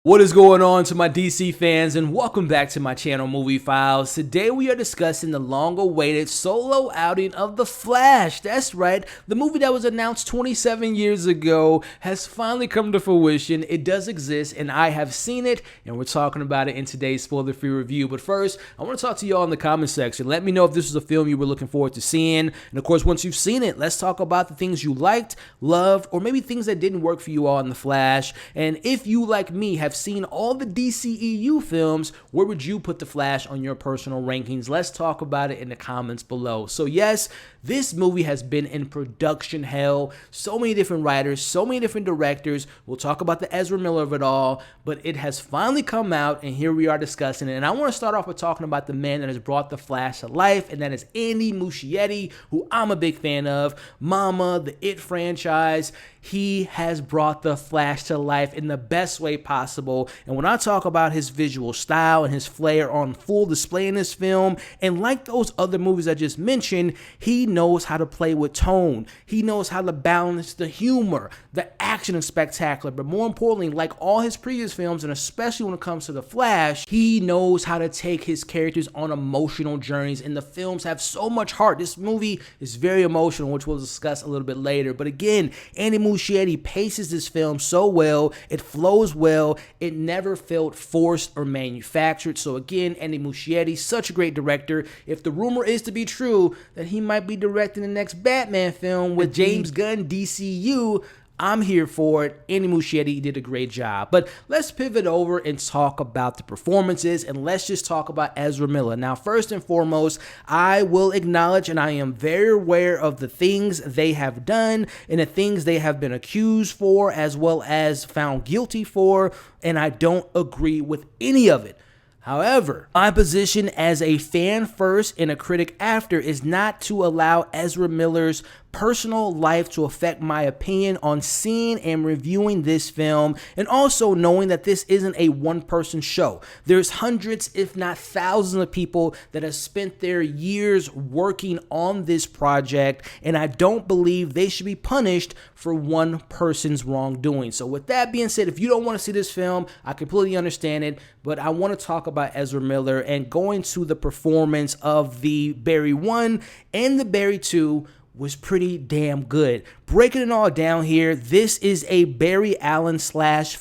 What is going on to my DC fans, and welcome back to my channel MovieFiles. Today we are discussing the long-awaited solo outing of The Flash. That's right, the movie that was announced 27 years ago has finally come to fruition. It does exist, and I have seen it, and we're talking about it in today's spoiler-free review. But first, I want to talk to y'all in the comment section. Let me know if this was a film you were looking forward to seeing. And of course, once you've seen it, let's talk about the things you liked, loved, or maybe things that didn't work for you all in The Flash. And if you, like me, have seen all the DCEU films, where would you put The Flash on your personal rankings? Let's talk about it in the comments below. So yes, this movie has been in production hell. So many different writers, so many different directors. We'll talk about the Ezra Miller of it all, but it has finally come out, and here we are discussing it. And I want to start off with talking about the man that has brought The Flash to life, and that is Andy Muschietti, who I'm a big fan of. Mama, the It franchise. He has brought The Flash to life in the best way possible. And when I talk about his visual style and his flair on full display in this film, and like those other movies I just mentioned, he knows how to play with tone. He knows how to balance the humor, the action is spectacular, but more importantly, like all his previous films, and especially when it comes to The Flash, he knows how to take his characters on emotional journeys, and the films have so much heart. This movie is very emotional, which we'll discuss a little bit later. But again, Andy Muschietti paces this film so well, it flows well, it never felt forced or manufactured. So again, Andy Muschietti, such a great director. If the rumor is to be true that he might be directing the next Batman film with James Gunn DCEU, I'm here for it. Andy Muschietti did a great job. But let's pivot over and talk about the performances, and let's just talk about Ezra Miller. Now, first and foremost, I will acknowledge, and I am very aware of the things they have done and the things they have been accused for as well as found guilty for, and I don't agree with any of it. However, my position as a fan first and a critic after is not to allow Ezra Miller's personal life to affect my opinion on seeing and reviewing this film, and also knowing that this isn't a one-person show. There's hundreds, if not thousands, of people that have spent their years working on this project, and I don't believe they should be punished for one person's wrongdoing. So with that being said, if you don't want to see this film, I completely understand it, but I want to talk about Ezra Miller and going to the performance of the Barry 1 and the Barry 2 was pretty damn good. Breaking it all down here, this is a Barry Allen / Flash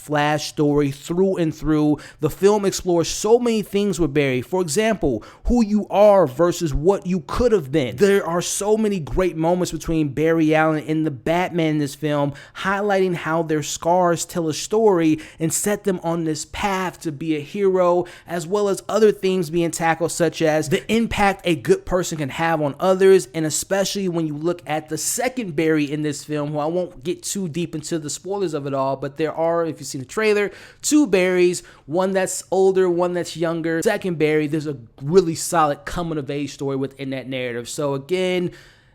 story through and through. The film explores so many things with Barry. For example, who you are versus what you could have been. There are so many great moments between Barry Allen and the Batman in this film, highlighting how their scars tell a story and set them on this path to be a hero, as well as other things being tackled, such as the impact a good person can have on others, and especially when you look at the second Barry in this film, who I won't get too deep into the spoilers of it all, but there are, if you've seen the trailer, two Barrys, one that's older, one that's younger. Second Barry, there's a really solid coming of age story within that narrative. So again,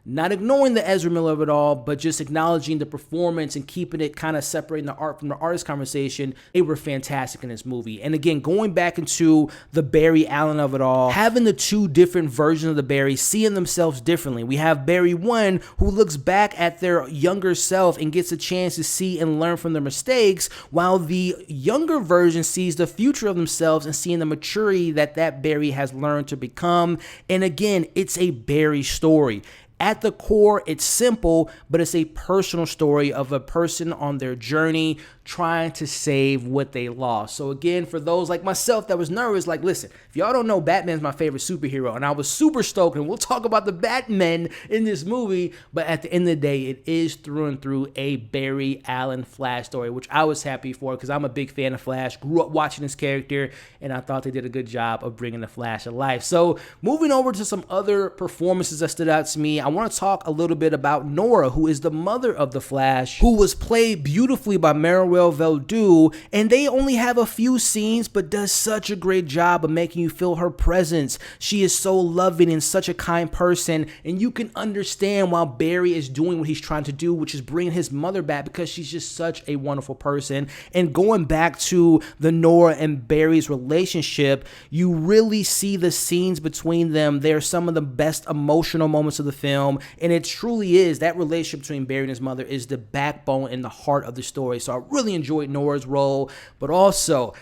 not ignoring the Ezra Miller of it all, but just acknowledging the performance and keeping it kind of separating the art from the artist conversation. They were fantastic in this movie. And again, going back into the Barry Allen of it all, having the two different versions of the Barry seeing themselves differently. We have Barry 1, who looks back at their younger self and gets a chance to see and learn from their mistakes, while the younger version sees the future of themselves and seeing the maturity that that Barry has learned to become. And again, it's a Barry story. At the core, it's simple, but it's a personal story of a person on their journey trying to save what they lost. So again, for those like myself that was nervous, like, listen, if y'all don't know, Batman's my favorite superhero, and I was super stoked, and we'll talk about the Batman in this movie, but at the end of the day, it is through and through a Barry Allen Flash story, which I was happy for because I'm a big fan of Flash, grew up watching this character, and I thought they did a good job of bringing the Flash to life. So moving over to some other performances that stood out to me, I want to talk a little bit about Nora, who is the mother of the Flash, who was played beautifully by Maribel Verdú, and they only have a few scenes, but does such a great job of making you feel her presence. She is so loving and such a kind person, and you can understand why Barry is doing what he's trying to do, which is bring his mother back, because she's just such a wonderful person. And going back to the Nora and Barry's relationship, you really see the scenes between them. They're some of the best emotional moments of the film, and it truly is, that relationship between Barry and his mother is the backbone and the heart of the story. So I really really enjoyed Nora's role, but also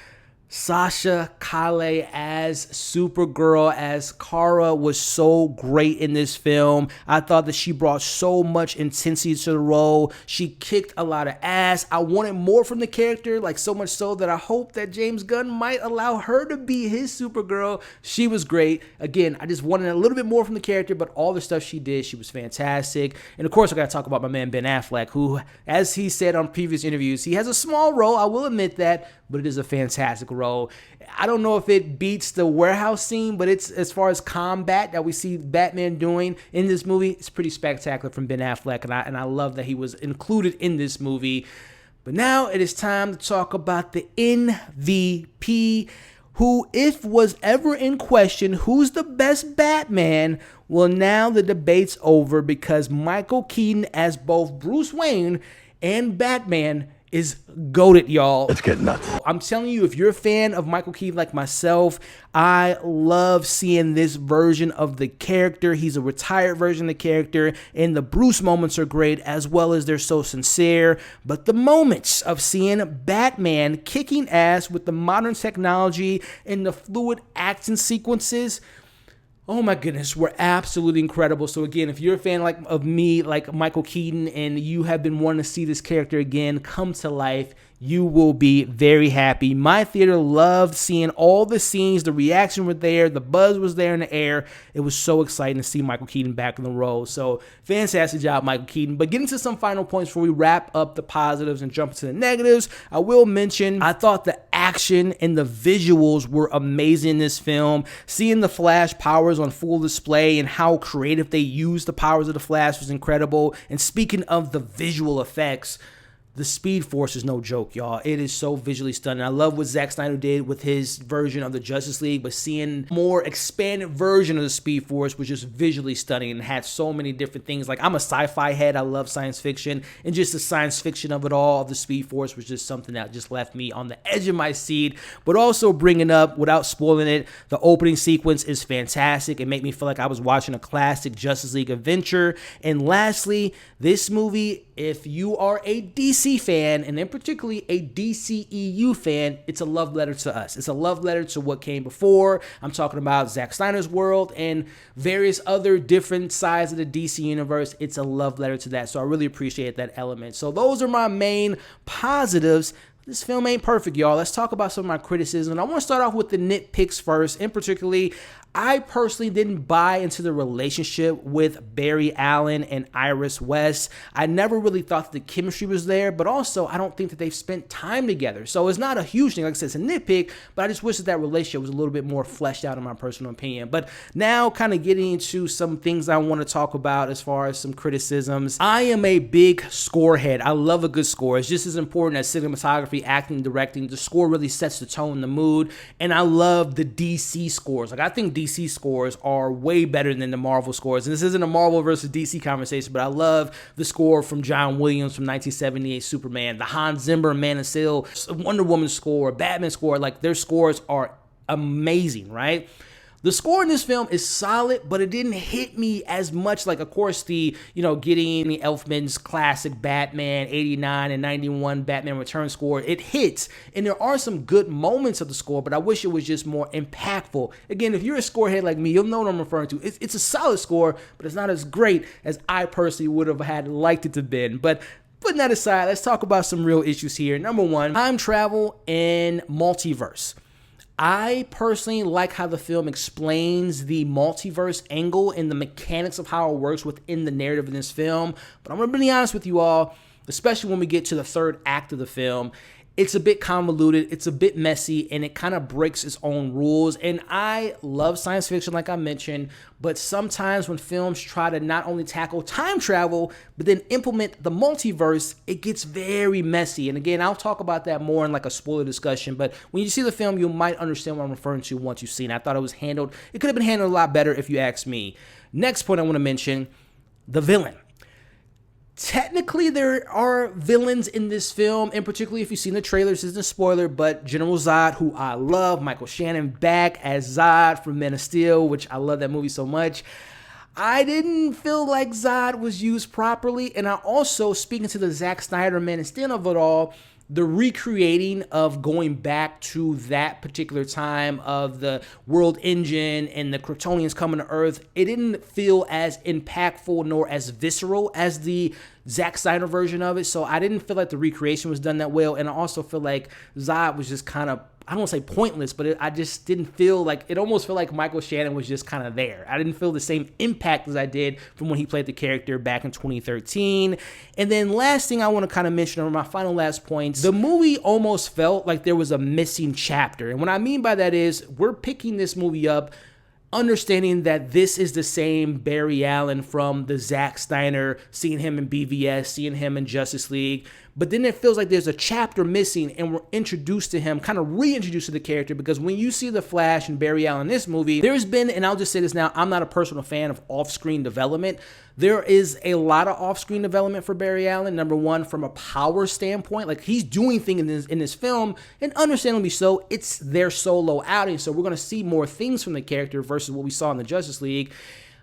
Sasha Calle as Supergirl, as Kara, was so great in this film. I thought that she brought so much intensity to the role. She kicked a lot of ass. I wanted more from the character, like so much so that I hope that James Gunn might allow her to be his Supergirl. She was great. Again, I just wanted a little bit more from the character, but all the stuff she did, she was fantastic. And of course, I got to talk about my man Ben Affleck, who, as he said on previous interviews, he has a small role, I will admit that, but it is a fantastic role. I don't know if it beats the warehouse scene, but it's, as far as combat that we see Batman doing in this movie, it's pretty spectacular from Ben Affleck, and I love that he was included in this movie. But now it is time to talk about the MVP, who, if was ever in question, who's the best Batman? Well, now the debate's over because Michael Keaton as both Bruce Wayne and Batman is goated, y'all. Let's get nuts. I'm telling you, if you're a fan of Michael Keaton like myself, I love seeing this version of the character. He's a retired version of the character, and the Bruce moments are great, as well as they're so sincere. But the moments of seeing Batman kicking ass with the modern technology and the fluid action sequences, oh my goodness, were absolutely incredible. So again, if you're a fan of me, like Michael Keaton, and you have been wanting to see this character again come to life, you will be very happy. My theater loved seeing all the scenes. The reaction was there. The buzz was there in the air. It was so exciting to see Michael Keaton back in the role. So fantastic job, Michael Keaton. But getting to some final points before we wrap up the positives and jump into the negatives, I will mention I thought the action and the visuals were amazing in this film. Seeing the Flash powers on full display and how creative they used the powers of the Flash was incredible. And speaking of the visual effects, the Speed Force is no joke, y'all. It is so visually stunning. I love what Zack Snyder did with his version of the Justice League, but seeing more expanded version of the Speed Force was just visually stunning and had so many different things. Like, I'm a sci-fi head. I love science fiction, and just the science fiction of it all, of the Speed Force, was just something that just left me on the edge of my seat. But also bringing up, without spoiling it, the opening sequence is fantastic. It made me feel like I was watching a classic Justice League adventure. And lastly, this movie, if you are a DC fan, and in particularly a DCEU fan, it's a love letter to us. It's a love letter to what came before. I'm talking about Zack Snyder's world and various other different sides of the DC universe. It's a love letter to that, so I really appreciate that element. So those are my main positives. This film ain't perfect, y'all. Let's talk about some of my criticism. I want to start off with the nitpicks first. In particularly, I personally didn't buy into the relationship with Barry Allen and Iris West. I never really thought the chemistry was there, but also I don't think that they've spent time together. So it's not a huge thing. Like I said, it's a nitpick, but I just wish that that relationship was a little bit more fleshed out in my personal opinion. But now kind of getting into some things I want to talk about as far as some criticisms. I am a big score head. I love a good score. It's just as important as cinematography, acting, directing. The score really sets the tone, the mood, and I love the DC scores. Like, I think DC scores are way better than the Marvel scores. And this isn't a Marvel versus DC conversation, but I love the score from John Williams from 1978 Superman, the Hans Zimmer Man of Steel, Wonder Woman score, Batman score. Like, their scores are amazing, right? The score in this film is solid, but it didn't hit me as much. Like, of course, getting Elfman's classic Batman 89 and 91 Batman Return score, it hits. And there are some good moments of the score, but I wish it was just more impactful. Again, if you're a score head like me, you'll know what I'm referring to. It's a solid score, but it's not as great as I personally would have liked it to have been. But putting that aside, let's talk about some real issues here. Number one, time travel and multiverse. I personally like how the film explains the multiverse angle and the mechanics of how it works within the narrative in this film. But I'm going to be honest with you all, especially when we get to the third act of the film, it's a bit convoluted, it's a bit messy, and it kind of breaks its own rules. And I love science fiction, like I mentioned, but sometimes when films try to not only tackle time travel, but then implement the multiverse, it gets very messy. And again, I'll talk about that more in like a spoiler discussion, but when you see the film, you might understand what I'm referring to once you've seen it. I thought it could have been handled a lot better if you ask me. Next point I want to mention, the villain. Technically, there are villains in this film, and particularly if you've seen the trailers, this isn't a spoiler, but General Zod, who I love, Michael Shannon back as Zod from Man of Steel, which I love that movie so much. I didn't feel like Zod was used properly, and I also, speaking to the Zack Snyder Man of Steel of it all, the recreating of going back to that particular time of the world engine and the Kryptonians coming to Earth, it didn't feel as impactful nor as visceral as the Zack Snyder version of it. So I didn't feel like the recreation was done that well. And I also feel like Zod was just kind of, I don't want to say pointless, but I just didn't feel like, it almost felt like Michael Shannon was just kind of there. I didn't feel the same impact as I did from when he played the character back in 2013. And then last thing I want to kind of mention, or my final last points, the movie almost felt like there was a missing chapter. And what I mean by that is we're picking this movie up understanding that this is the same Barry Allen from the Zack Snyder, seeing him in BVS, seeing him in Justice League. But then it feels like there's a chapter missing and we're introduced to him, kind of reintroduced to the character, because when you see the Flash and Barry Allen in this movie, there's been, and I'll just say this now, I'm not a personal fan of off-screen development. There is a lot of off-screen development for Barry Allen. Number one, from a power standpoint, like he's doing things in this film, and understandably so, it's their solo outing. So we're going to see more things from the character versus what we saw in the Justice League.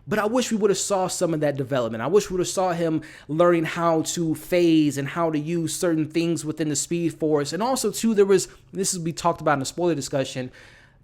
But I wish we would have saw some of that development. I wish we would have saw him learning how to phase and how to use certain things within the Speed Force. And also, too, this will be talked about in the spoiler discussion,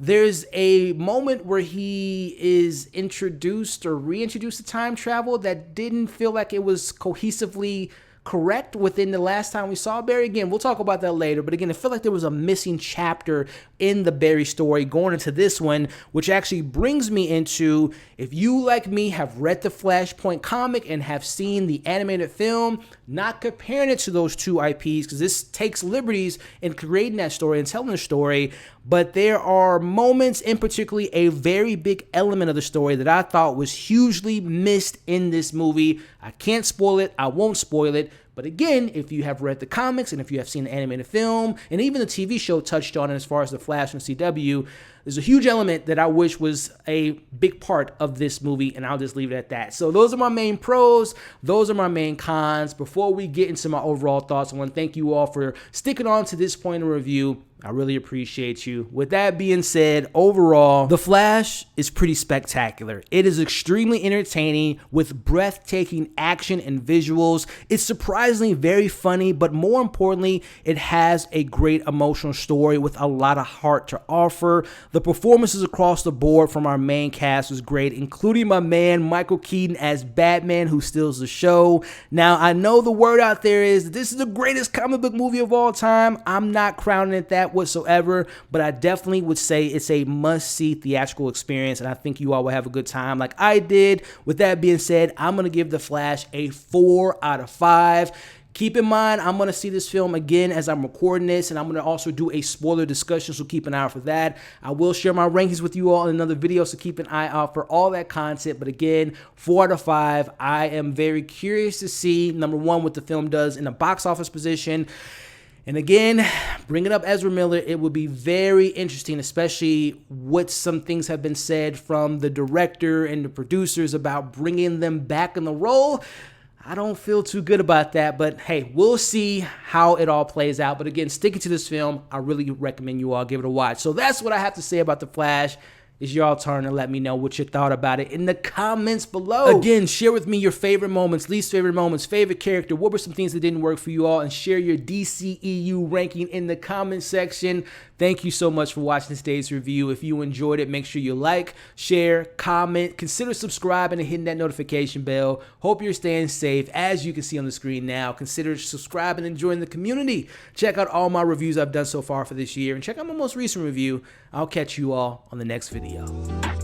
there's a moment where he is introduced or reintroduced to time travel that didn't feel like it was cohesively correct within the last time we saw Barry. Again, we'll talk about that later, but again, it felt like there was a missing chapter in the Barry story going into this one, which actually brings me into, if you, like me, have read the Flashpoint comic and have seen the animated film, not comparing it to those two IPs, because this takes liberties in creating that story and telling the story, but there are moments, in particularly a very big element of the story that I thought was hugely missed in this movie. I can't spoil it, I won't spoil it, but again, if you have read the comics and if you have seen the animated film, and even the TV show touched on it as far as the Flash and CW, there's a huge element that I wish was a big part of this movie, and I'll just leave it at that. So those are my main pros. Those are my main cons. Before we get into my overall thoughts, I want to thank you all for sticking on to this point in review. I really appreciate you. With that being said, overall, The Flash is pretty spectacular. It is extremely entertaining with breathtaking action and visuals. It's surprisingly very funny, but more importantly, it has a great emotional story with a lot of heart to offer. The performances across the board from our main cast was great, including my man Michael Keaton as Batman, who steals the show. Now, I know the word out there is that this is the greatest comic book movie of all time. I'm not crowning it that whatsoever, but I definitely would say it's a must-see theatrical experience, and I think you all will have a good time like I did. With that being said, I'm going to give The Flash a 4 out of 5. Keep in mind, I'm going to see this film again as I'm recording this, and I'm going to also do a spoiler discussion, so keep an eye out for that. I will share my rankings with you all in another video, so keep an eye out for all that content. But again, 4 out of 5. I am very curious to see, number one, what the film does in the box office position. And again, bringing up Ezra Miller, it would be very interesting, especially what some things have been said from the director and the producers about bringing them back in the role. I don't feel too good about that, but hey, we'll see how it all plays out. But again, sticking to this film, I really recommend you all give it a watch. So that's what I have to say about The Flash. It's your turn to let me know what you thought about it in the comments below. Again, share with me your favorite moments, least favorite moments, favorite character. What were some things that didn't work for you all? And share your DCEU ranking in the comment section. Thank you so much for watching today's review. If you enjoyed it, make sure you like, share, comment, consider subscribing and hitting that notification bell. Hope you're staying safe. As you can see on the screen now, consider subscribing and joining the community. Check out all my reviews I've done so far for this year, and check out my most recent review. I'll catch you all on the next video.